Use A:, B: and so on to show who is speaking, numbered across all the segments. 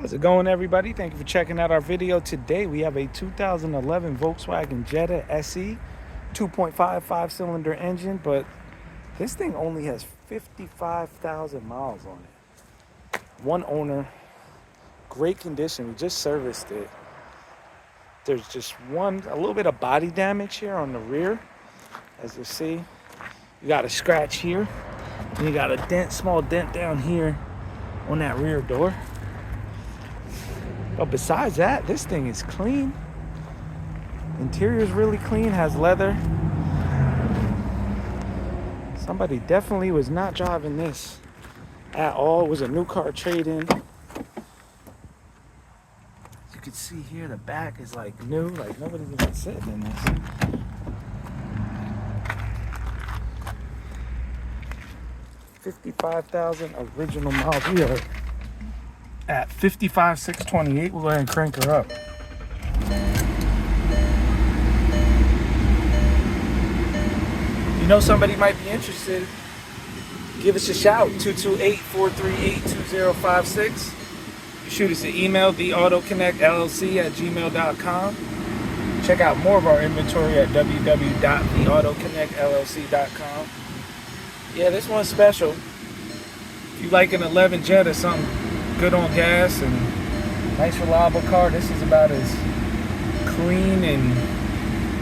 A: How's it going, everybody? Thank you for checking out our video. Today we have a 2011 Volkswagen Jetta SE 2.5 5-cylinder engine, but this thing only has 55,000 miles on it. One owner, great condition. We just serviced it. There's just a little bit of body damage here on the rear. As you see, you got a scratch here, and you got a small dent down here on that rear door. But besides that, this thing is clean. Interior is really clean, has leather. Somebody definitely was not driving this at all. It was a new car trade-in. As you can see here, the back is like new, like nobody's even sitting in this. $55,000 original miles. We are at 55,628. We'll go ahead and crank her up. You know somebody might be interested, give us a shout. 228-438-2056. Shoot us an email, theautoconnectllc@gmail.com. Check out more of our inventory at www.theautoconnectllc.com. Yeah, this one's special. If you like an 11 Jetta, something good on gas and nice reliable car, this is about as clean and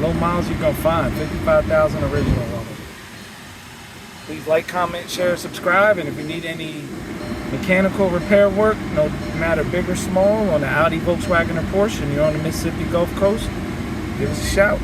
A: low miles you're gonna find. 55,000 original on it. Please like, comment, share, subscribe, and if you need any mechanical repair work, no matter big or small, on the Audi, Volkswagen, or Porsche, and you're on the Mississippi Gulf Coast, give us a shout.